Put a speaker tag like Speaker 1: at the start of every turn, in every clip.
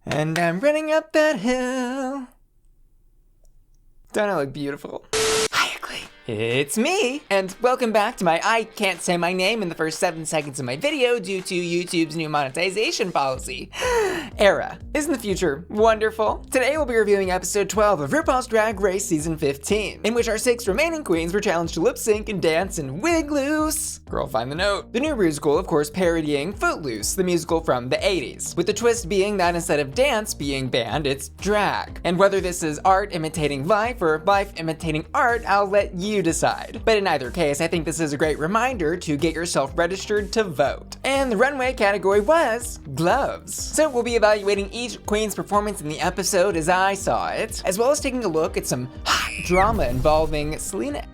Speaker 1: And I'm running up that hill. Don't I look beautiful? It's me, and welcome back to my I can't say my name in the first 7 seconds of my video due to YouTube's new monetization policy era. Isn't the future wonderful? Today we'll be reviewing episode 12 of RuPaul's Drag Race season 15, in which our 6 remaining queens were challenged to lip sync and dance in Wigloose. Girl, find the note. The new Rusical, of course, parodying Footloose, the musical from the 80s, with the twist being that instead of dance being banned, it's drag. And whether this is art imitating life or life imitating art, I'll let you decide. But in either case, I think this is a great reminder to get yourself registered to vote. And the runway category was gloves. So we'll be evaluating each queen's performance in the episode as I saw it, as well as taking a look at some hot drama involving Salina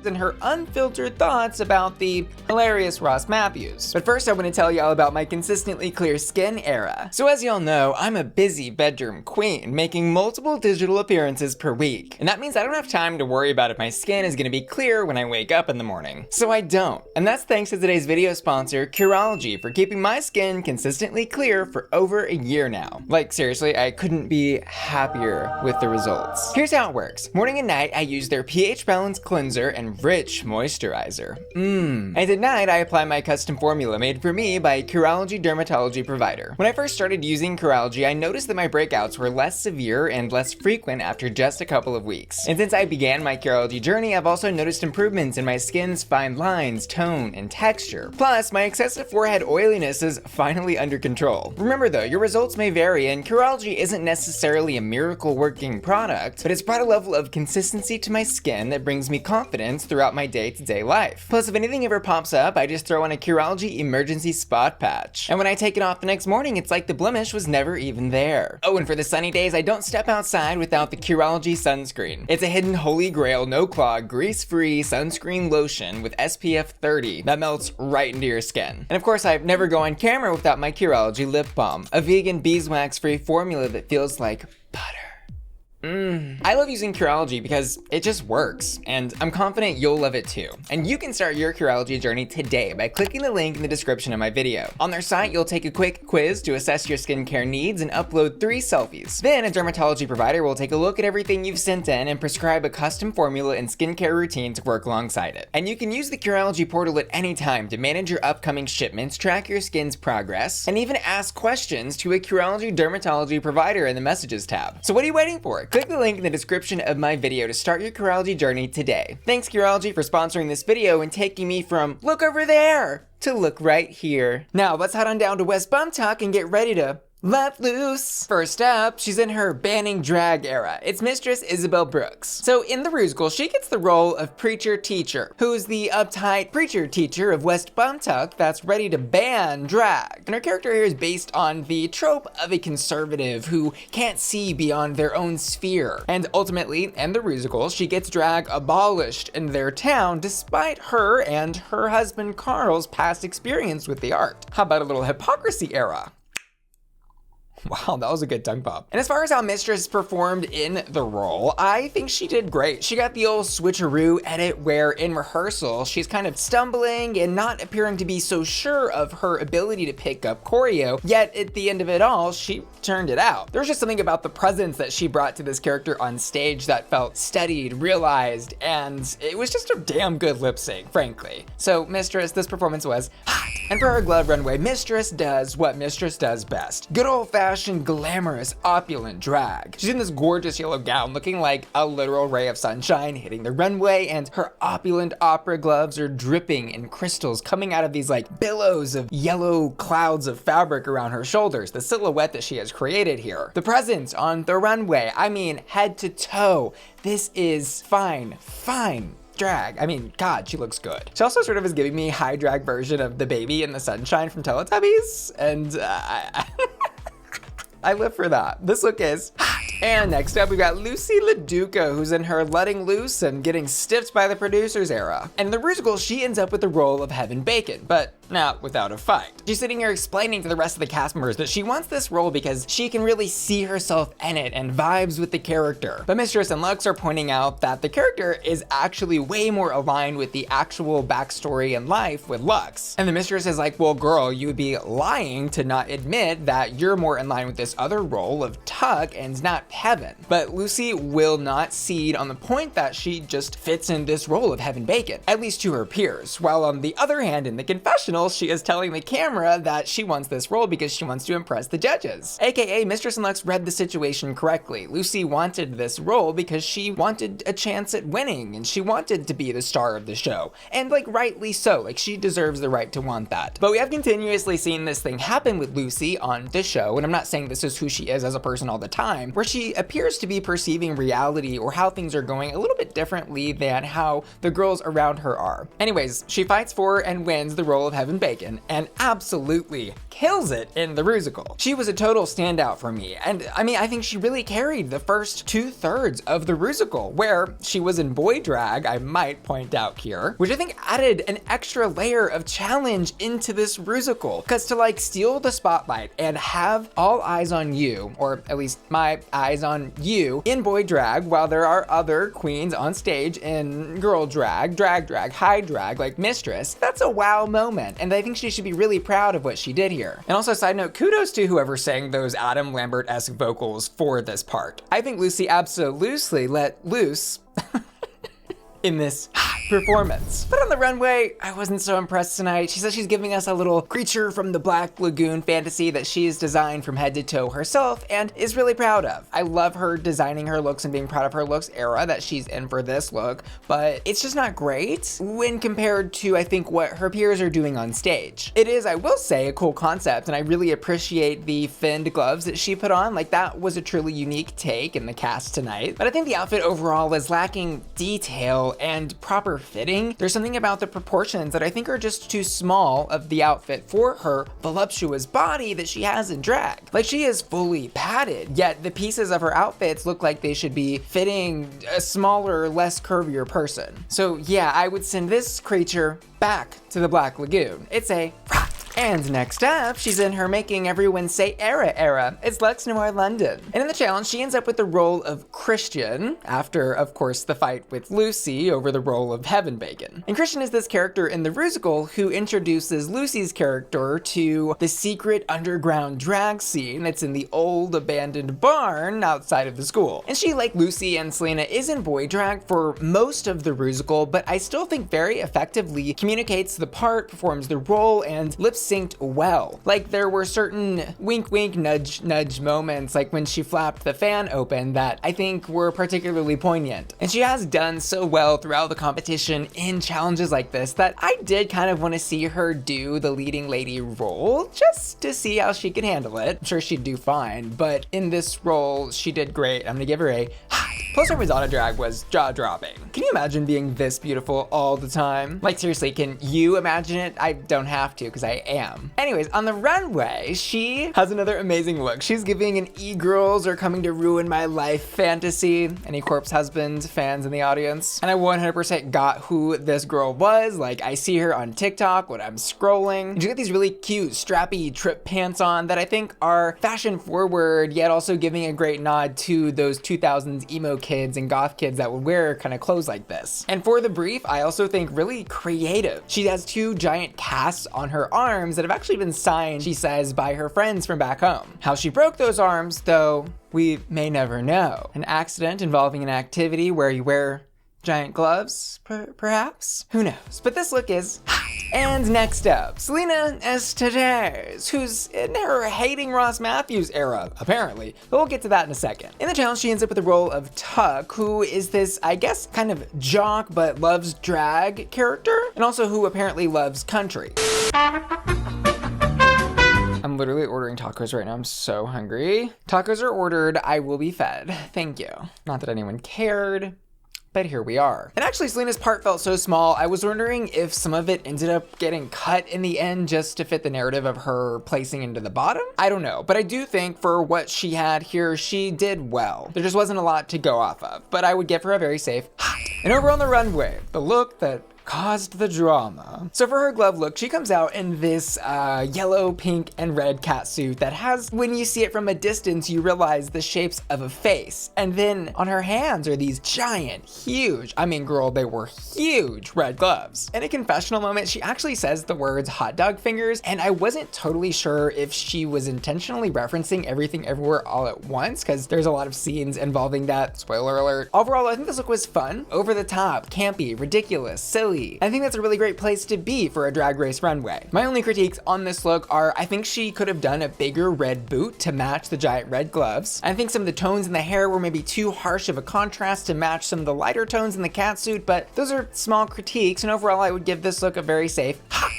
Speaker 1: and her unfiltered thoughts about the hilarious Ross Matthews. But first I want to tell y'all about my consistently clear skin era. So as y'all know, I'm a busy bedroom queen, making multiple digital appearances per week. And that means I don't have time to worry about if my skin is going to be clear when I wake up in the morning. So I don't. And that's thanks to today's video sponsor, Curology, for keeping my skin consistently clear for over a year now. Like seriously, I couldn't be happier with the results. Here's how it works. Morning and night, I use their pH balanced cleanser and rich moisturizer. And at night, I apply my custom formula made for me by a Curology dermatology provider. When I first started using Curology, I noticed that my breakouts were less severe and less frequent after just a couple of weeks. And since I began my Curology journey, I've also noticed improvements in my skin's fine lines, tone, and texture. Plus, my excessive forehead oiliness is finally under control. Remember though, your results may vary, and Curology isn't necessarily a miracle working product, but it's brought a level of consistency to my skin that brings me confidence throughout my day-to-day life. Plus, if anything ever pops up, I just throw on a Curology emergency spot patch. And when I take it off the next morning, it's like the blemish was never even there. Oh, and for the sunny days, I don't step outside without the Curology sunscreen. It's a hidden holy grail, no clog, grease-free sunscreen lotion with SPF 30 that melts right into your skin. And of course, I never go on camera without my Curology lip balm, a vegan beeswax-free formula that feels like butter. I love using Curology because it just works, and I'm confident you'll love it too. And you can start your Curology journey today by clicking the link in the description of my video. On their site, you'll take a quick quiz to assess your skincare needs and upload 3 selfies. Then a dermatology provider will take a look at everything you've sent in and prescribe a custom formula and skincare routine to work alongside it. And you can use the Curology portal at any time to manage your upcoming shipments, track your skin's progress, and even ask questions to a Curology dermatology provider in the messages tab. So what are you waiting for? Click the link in the description of my video to start your Curology journey today. Thanks Curology for sponsoring this video and taking me from look over there to look right here. Now let's head on down to West Bumtuck and get ready to let loose. First up, she's in her banning drag era. It's Mistress Isabelle Brooks. So in the Rusical, she gets the role of preacher teacher, who's the uptight preacher teacher of West Bumtuck that's ready to ban drag. And her character here is based on the trope of a conservative who can't see beyond their own sphere. And ultimately, in the Rusical, she gets drag abolished in their town despite her and her husband Carl's past experience with the art. How about a little hypocrisy era? Wow, that was a good tongue pop. And as far as how Mistress performed in the role, I think she did great. She got the old switcheroo edit where in rehearsal, she's kind of stumbling and not appearing to be so sure of her ability to pick up choreo, yet at the end of it all, she turned it out. There was just something about the presence that she brought to this character on stage that felt studied, realized, and it was just a damn good lip sync, frankly. So Mistress, this performance was hot. And for her glove runway, Mistress does what Mistress does best. Good old-fashioned, glamorous, opulent drag. She's in this gorgeous yellow gown looking like a literal ray of sunshine hitting the runway, and her opulent opera gloves are dripping in crystals coming out of these like billows of yellow clouds of fabric around her shoulders, the silhouette that she has created here. The presence on the runway, I mean head to toe, this is fine drag. I mean, God, she looks good. She also sort of is giving me a high drag version of the baby in the sunshine from Teletubbies, and I live for that. This look is hot. And next up, we got Loosey Laduca, who's in her letting loose and getting stiffed by the producers era. And in the Rusical, she ends up with the role of Heaven Bacon, but not without a fight. She's sitting here explaining to the rest of the cast members that she wants this role because she can really see herself in it and vibes with the character. But Mistress and Luxx are pointing out that the character is actually way more aligned with the actual backstory and life with Luxx. And the Mistress is like, well girl, you would be lying to not admit that you're more in line with this other role of Tuck and not Heaven. But Lucy will not cede on the point that she just fits in this role of Heaven Bacon, at least to her peers. While on the other hand, in the confessional, she is telling the camera that she wants this role because she wants to impress the judges. AKA Mistress and Luxx read the situation correctly. Lucy wanted this role because she wanted a chance at winning and she wanted to be the star of the show. And like rightly so, like she deserves the right to want that. But we have continuously seen this thing happen with Lucy on the show, and I'm not saying this is who she is as a person all the time, where she appears to be perceiving reality or how things are going a little bit differently than how the girls around her are. Anyways, she fights for and wins the role of Heaven Bacon and absolutely kills it in the Rusical. She was a total standout for me, and I mean, I think she really carried the first 2/3 of the Rusical, where she was in boy drag, I might point out here, which I think added an extra layer of challenge into this Rusical, because to like steal the spotlight and have all eyes on you, or at least my eyes on you, in boy drag, while there are other queens on stage in girl drag, high drag, like Mistress, that's a wow moment, and I think she should be really proud of what she did here. And also, side note, kudos to whoever sang those Adam Lambert-esque vocals for this part. I think Lucy absolutely let loose in this performance. But on the runway, I wasn't so impressed tonight. She says she's giving us a little creature from the Black Lagoon fantasy that she's designed from head to toe herself and is really proud of. I love her designing her looks and being proud of her looks era that she's in for this look, but it's just not great when compared to, I think, what her peers are doing on stage. It is, I will say, a cool concept, and I really appreciate the finned gloves that she put on. Like, that was a truly unique take in the cast tonight. But I think the outfit overall is lacking detail and proper fitting. There's something about the proportions that I think are just too small of the outfit for her voluptuous body that she has in drag. Like, she is fully padded, yet the pieces of her outfits look like they should be fitting a smaller, less curvier person. So yeah, I would send this creature back to the Black Lagoon. It's a wrap. And next up, she's in her making everyone say era. It's Luxx Noir London. And in the challenge, she ends up with the role of Christian, after, of course, the fight with Lucy over the role of Heaven Bacon. And Christian is this character in the Rusical who introduces Lucy's character to the secret underground drag scene that's in the old abandoned barn outside of the school. And she, like Lucy and Salina, is in boy drag for most of the Rusical, but I still think very effectively communicates the part, performs the role, and lip-synced well. Like, there were certain wink wink nudge nudge moments, like when she flapped the fan open, that I think were particularly poignant. And she has done so well throughout the competition in challenges like this that I did kind of want to see her do the leading lady role, just to see how she could handle it. I'm sure she'd do fine, but in this role, she did great. I'm gonna give her a high. Plus, her Madonna drag was jaw-dropping. Can you imagine being this beautiful all the time? Like, seriously, can you imagine it? I don't have to, because I am. Anyways, on the runway, she has another amazing look. She's giving an e-girls are coming to ruin my life fantasy. Any corpse husband fans in the audience? And I 100% got who this girl was. Like, I see her on TikTok when I'm scrolling. And she got these really cute strappy trip pants on that I think are fashion forward, yet also giving a great nod to those 2000s emo kids and goth kids that would wear kind of clothes like this. And for the brief, I also think really creative. She has two giant casts on her arms that have actually been signed, she says, by her friends from back home. How she broke those arms, though, we may never know. An accident involving an activity where you wear giant gloves, perhaps? Who knows? But this look is hot. And next up, Salina EsTitties, who's in her hating Ross Matthews era, apparently. But we'll get to that in a second. In the challenge, she ends up with the role of Tuck, who is this, I guess, kind of jock but loves drag character, and also who apparently loves country. I'm literally ordering tacos right now. I'm so hungry. Tacos are ordered. I will be fed. Thank you. Not that anyone cared, but here we are. And actually, Salina's part felt so small, I was wondering if some of it ended up getting cut in the end just to fit the narrative of her placing into the bottom. I don't know, but I do think for what she had here, she did well. There just wasn't a lot to go off of, but I would give her a very safe hot. And over on the runway, the look that caused the drama. So for her glove look, she comes out in this yellow, pink, and red catsuit that has, when you see it from a distance, you realize the shapes of a face. And then on her hands are these giant, huge, I mean girl, they were huge red gloves. In a confessional moment, she actually says the words hot dog fingers, and I wasn't totally sure if she was intentionally referencing Everything Everywhere All at Once, because there's a lot of scenes involving that, spoiler alert. Overall, I think this look was fun, over the top, campy, ridiculous, silly. I think that's a really great place to be for a Drag Race runway. My only critiques on this look are, I think she could have done a bigger red boot to match the giant red gloves. I think some of the tones in the hair were maybe too harsh of a contrast to match some of the lighter tones in the catsuit, but those are small critiques, and overall I would give this look a very safe hot.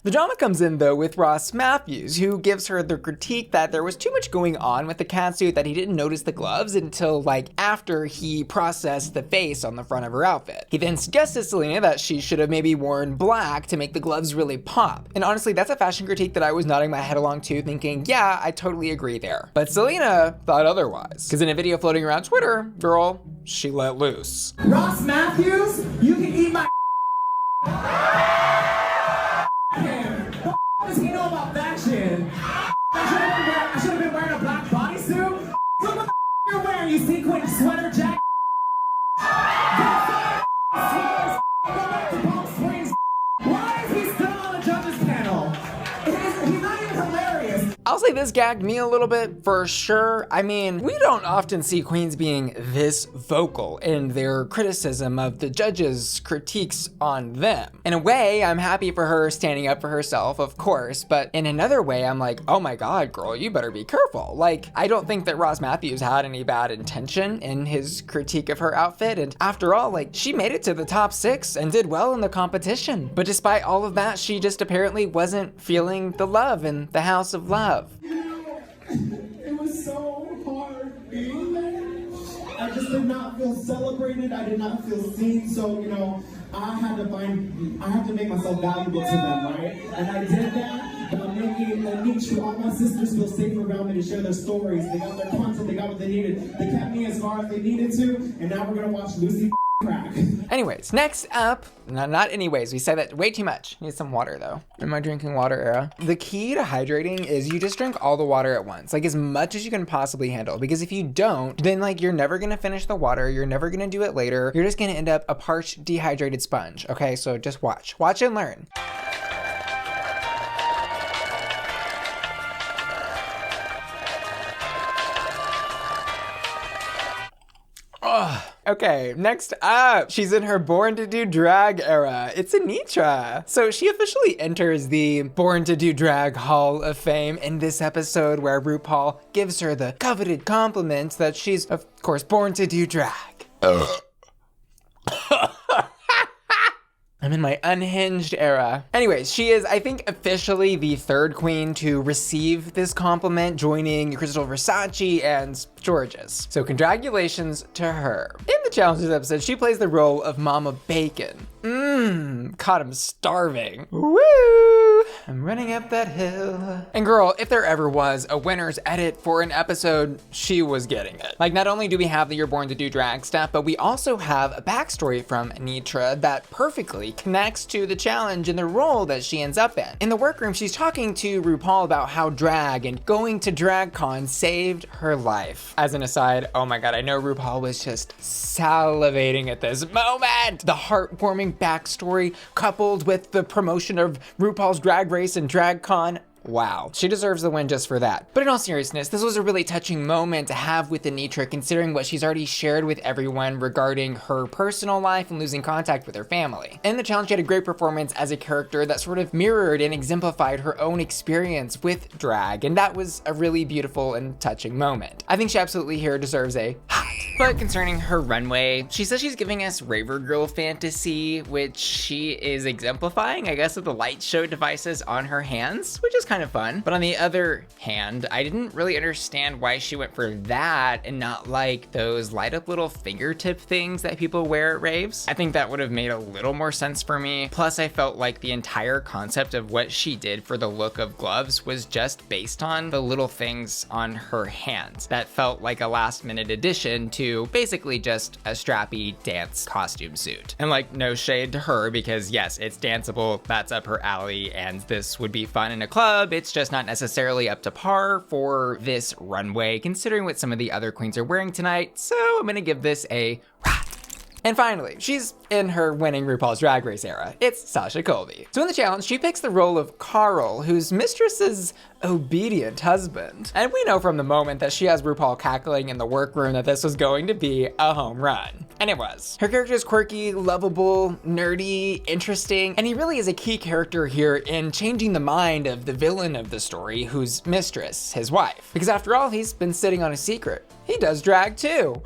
Speaker 1: The drama comes in though with Ross Matthews, who gives her the critique that there was too much going on with the catsuit, that he didn't notice the gloves until like after he processed the face on the front of her outfit. He then suggests to Salina that she should have maybe worn black to make the gloves really pop. And honestly, that's a fashion critique that I was nodding my head along to, thinking, yeah, I totally agree there. But Salina thought otherwise, because in a video floating around Twitter, girl, she let loose.
Speaker 2: Ross Matthews, you can eat my what does he know about that shit? I should have been wearing a black bodysuit. Look what you're wearing, you sequin sweater jacket. Go back to Palm Springs. Why is he still on the judges panel? He's not even hilarious.
Speaker 1: I'll say this gagged me a little bit for sure. I mean, we don't often see queens being this vocal in their criticism of the judges' critiques on them. In a way, I'm happy for her standing up for herself, of course, but in another way, I'm like, oh my God, girl, you better be careful. Like, I don't think that Ross Matthews had any bad intention in his critique of her outfit, and after all, like, she made it to the top 6 and did well in the competition. But despite all of that, she just apparently wasn't feeling the love in the House of Love.
Speaker 2: It was so hard being there. I just did not feel celebrated. I did not feel seen. So, you know, I had to make myself valuable to them, right? And I did that by making Anetra, all my sisters feel safe around me to share their stories. They got their content, they got what they needed. They kept me as far as they needed to, and now we're gonna watch Lucy crack.
Speaker 1: Anyways, next up, not anyways, we say that way too much. Need some water though. In my drinking water era. The key to hydrating is you just drink all the water at once, like as much as you can possibly handle, because if you don't, then like you're never gonna finish the water, you're never gonna do it later, you're just gonna end up a parched, dehydrated sponge, okay? So just watch and learn. Okay, next up, she's in her Born to Do Drag era. It's Anetra. So she officially enters the Born to Do Drag Hall of Fame in this episode where RuPaul gives her the coveted compliment that she's, of course, born to do drag. I'm in my unhinged era. Anyways, she is, I think, officially the third queen to receive this compliment, joining Crystal Versace and Georges. So congratulations to her. In the Challenges episode, she plays the role of Mama Bacon. Caught him starving. Woo! I'm running up that hill. And girl, if there ever was a winner's edit for an episode, she was getting it. Like, not only do we have the You're Born to Do Drag stuff, but we also have a backstory from Anetra that perfectly connects to the challenge and the role that she ends up in. In the workroom, she's talking to RuPaul about how drag and going to DragCon saved her life. As an aside, oh my God, I know RuPaul was just salivating at this moment. The heartwarming backstory coupled with the promotion of RuPaul's Drag Race and DragCon. Wow, she deserves the win just for that. But in all seriousness, this was a really touching moment to have with Anetra, considering what she's already shared with everyone regarding her personal life and losing contact with her family. In the challenge, she had a great performance as a character that sort of mirrored and exemplified her own experience with drag, and that was a really beautiful and touching moment. I think she absolutely here deserves a hot. But concerning her runway, she says she's giving us Raver Girl fantasy, which she is exemplifying, I guess, with the light show devices on her hands, which is kind of fun. But on the other hand, I didn't really understand why she went for that and not like those light up little fingertip things that people wear at raves. I think that would have made a little more sense for me. Plus, I felt like the entire concept of what she did for the look of gloves was just based on the little things on her hands. That felt like a last minute addition to to basically just a strappy dance costume suit. And like, no shade to her, because yes, it's danceable, that's up her alley, and this would be fun in a club. It's just not necessarily up to par for this runway, considering what some of the other queens are wearing tonight, so I'm gonna give this a rat. And finally, she's in her winning RuPaul's Drag Race era. It's Sasha Colby. So in the challenge, she picks the role of Carl, who's Mistress's obedient husband. And we know from the moment that she has RuPaul cackling in the workroom that this was going to be a home run. And it was. Her character is quirky, lovable, nerdy, interesting, and he really is a key character here in changing the mind of the villain of the story, who's Mistress, his wife. Because after all, he's been sitting on a secret. He does drag too.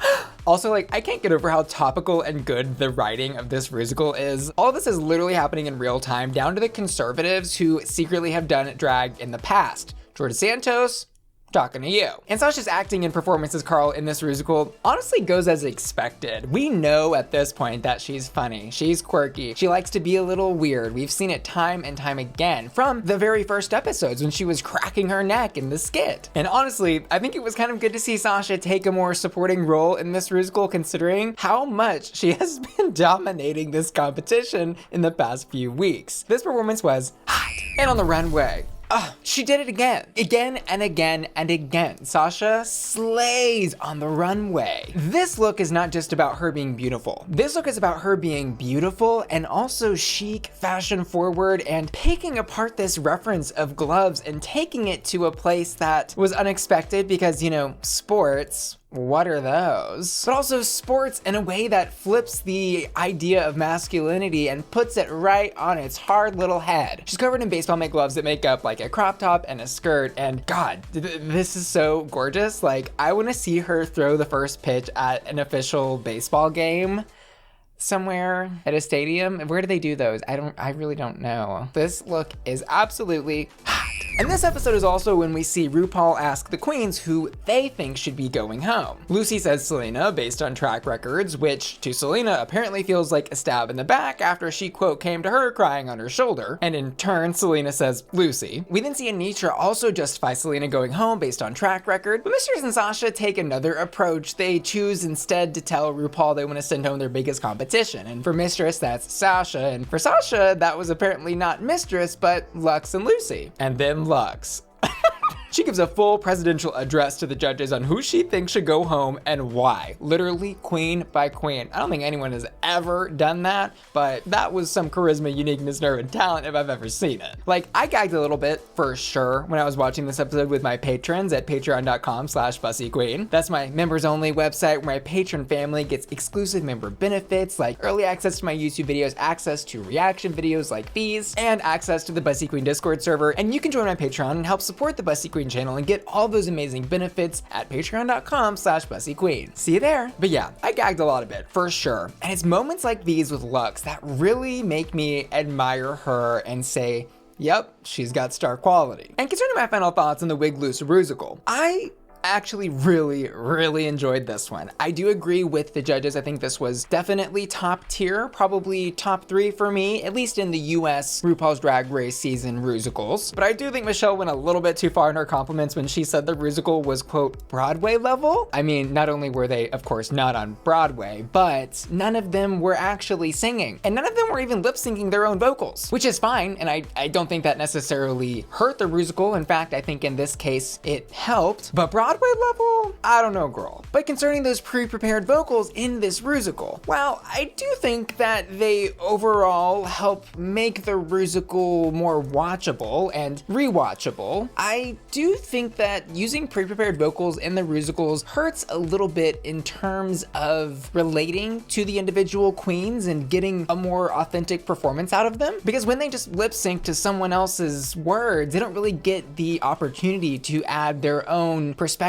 Speaker 1: Also, like, I can't get over how topical and good the writing of this Rusical is. All of this is literally happening in real time, down to the conservatives who secretly have done drag in the past. Jordan Santos, talking to you. And Sasha's acting and performance as Carl in this Rusical honestly goes as expected. We know at this point that she's funny, she's quirky, she likes to be a little weird. We've seen it time and time again from the very first episodes when she was cracking her neck in the skit. And honestly, I think it was kind of good to see Sasha take a more supporting role in this Rusical, considering how much she has been dominating this competition in the past few weeks. This performance was hot. And on the runway, she did it again and again and again. Sasha slays on the runway. This look is not just about her being beautiful. This look is about her being beautiful and also chic, fashion forward, and picking apart this reference of gloves and taking it to a place that was unexpected because, you know, sports. What are those? But also sports in a way that flips the idea of masculinity and puts it right on its hard little head. She's covered in baseball mitt gloves that make up like a crop top and a skirt, and God, this is so gorgeous. Like, I want to see her throw the first pitch at an official baseball game somewhere at a stadium. Where do they do those? I really don't know. This look is absolutely hot. And this episode is also when we see RuPaul ask the queens who they think should be going home. Lucy says Salina based on track records, which to Salina apparently feels like a stab in the back after she, quote, came to her crying on her shoulder. And in turn, Salina says Lucy. We then see Anetra also justify Salina going home based on track record, but Mistress and Sasha take another approach. They choose instead to tell RuPaul they want to send home their biggest competition. And for Mistress, that's Sasha. And for Sasha, that was apparently not Mistress, but Luxx and Lucy. And then Luxx. She gives a full presidential address to the judges on who she thinks should go home and why. Literally queen by queen. I don't think anyone has ever done that, but that was some charisma, uniqueness, nerve, and talent if I've ever seen it. Like, I gagged a little bit for sure when I was watching this episode with my patrons at patreon.com/fussyqueen. That's my members only website where my patron family gets exclusive member benefits like early access to my YouTube videos, access to reaction videos like these, and access to the Bussy Queen Discord server. And you can join my Patreon and help support the Bussy Queen channel and get all those amazing benefits at patreon.com/bussyqueen. See you there. But yeah, I gagged a lot of it for sure. And it's moments like these with Luxx that really make me admire her and say, yep, she's got star quality. And concerning my final thoughts on the Wigloose Rusical, I actually really enjoyed this one. I do agree with the judges. I think this was definitely top tier, probably top 3 for me, at least in the US RuPaul's Drag Race season Rusicals. But I do think Michelle went a little bit too far in her compliments when she said the Rusical was, quote, Broadway level. I mean, not only were they, of course, not on Broadway, but none of them were actually singing. And none of them were even lip syncing their own vocals, which is fine. And I don't think that necessarily hurt the Rusical. In fact, I think in this case, it helped. But Broadway level? I don't know, girl. But concerning those pre-prepared vocals in this Rusical, well, I do think that they overall help make the Rusical more watchable and rewatchable. I do think that using pre-prepared vocals in the Rusicals hurts a little bit in terms of relating to the individual queens and getting a more authentic performance out of them. Because when they just lip sync to someone else's words, they don't really get the opportunity to add their own perspective,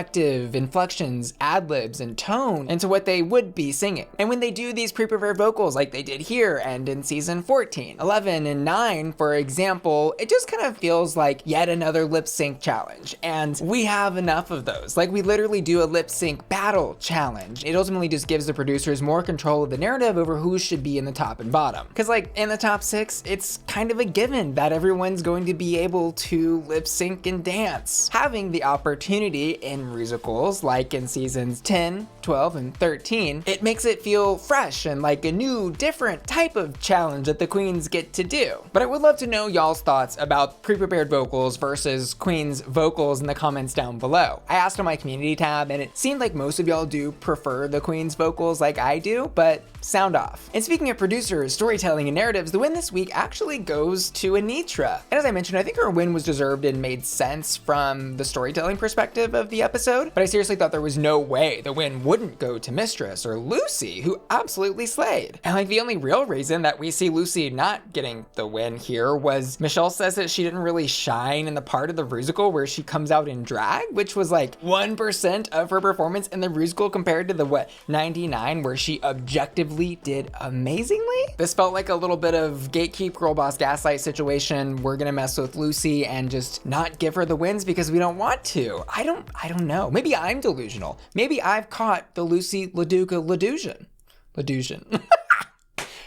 Speaker 1: inflections, ad-libs, and tone into what they would be singing. And when they do these pre-prepared vocals like they did here and in season 14, 11, and 9, for example, it just kind of feels like yet another lip sync challenge. And we have enough of those. Like, we literally do a lip sync battle challenge. It ultimately just gives the producers more control of the narrative over who should be in the top and bottom. Because like in the top 6, it's kind of a given that everyone's going to be able to lip sync and dance. Having the opportunity in in Rusicals, like in seasons 10, 12, and 13, it makes it feel fresh and like a new, different type of challenge that the queens get to do. But I would love to know y'all's thoughts about pre-prepared vocals versus queens vocals in the comments down below. I asked on my community tab, and it seemed like most of y'all do prefer the queens vocals like I do, but sound off. And speaking of producers, storytelling, and narratives, the win this week actually goes to Anetra. And as I mentioned, I think her win was deserved and made sense from the storytelling perspective of the episode, but I seriously thought there was no way the win wouldn't go to Mistress or Lucy, who absolutely slayed. And like the only real reason that we see Lucy not getting the win here was Michelle says that she didn't really shine in the part of the Rusical where she comes out in drag, which was like 1% of her performance in the Rusical compared to the 99 where she objectively did amazingly. This felt like a little bit of gatekeep girl boss gaslight situation. We're gonna mess with Lucy and just not give her the wins because we don't want to. I don't know. Maybe I'm delusional. Maybe I've caught the Loosey Laduca Ladusion.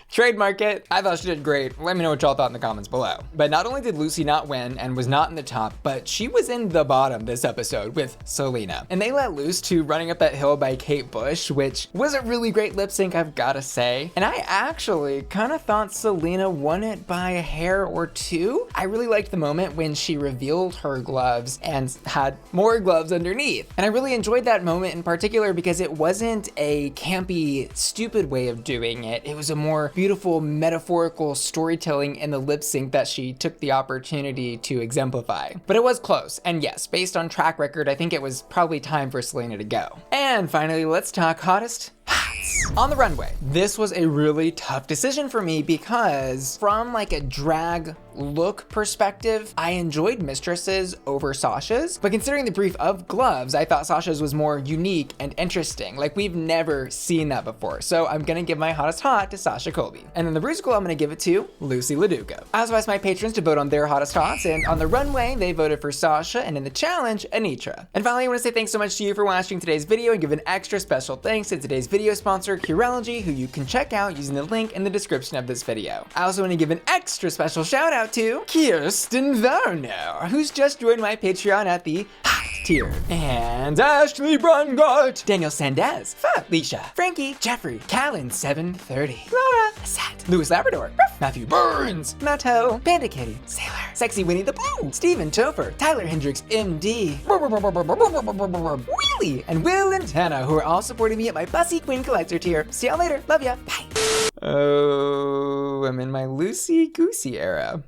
Speaker 1: Trademark it. I thought she did great. Let me know what y'all thought in the comments below. But not only did Lucy not win and was not in the top, but she was in the bottom this episode with Salina. And they let loose to Running Up That Hill by Kate Bush, which was a really great lip sync, I've gotta say. And I actually kind of thought Salina won it by a hair or two. I really liked the moment when she revealed her gloves and had more gloves underneath. And I really enjoyed that moment in particular because it wasn't a campy, stupid way of doing it. It was a more beautiful metaphorical storytelling in the lip sync that she took the opportunity to exemplify. But it was close, and yes, based on track record, I think it was probably time for Salina to go. And finally, let's talk hottest hats. On the runway, this was a really tough decision for me because from like a drag look perspective, I enjoyed Mistress's over Sasha's, but considering the brief of gloves, I thought Sasha's was more unique and interesting. Like we've never seen that before. So I'm gonna give my hottest hot to Sasha Colby. And then the Rusical, I'm gonna give it to Loosey Laduca. I also asked my patrons to vote on their hottest hots, and on the runway, they voted for Sasha, and in the challenge, Anetra. And finally, I wanna say thanks so much to you for watching today's video and give an extra special thanks to today's video sponsor, Curology, who you can check out using the link in the description of this video. I also wanna give an extra special shout out to Kirsten Werner, who's just joined my Patreon at the hot tier. And Ashley Brungart, Daniel Sandez, Felicia, Frankie, Jeffrey, Callan 730, Laura, Seth, Louis Labrador, Matthew Burns, Matto, Panda Kitty, Sailor, Sexy Winnie the Pooh, Steven Topher, Tyler Hendricks, MD, Wheelie, and Will and Tana, who are all supporting me at my Bussy Queen Collector tier. See y'all later. Love ya. Bye. Oh, I'm in my loosey-goosey era.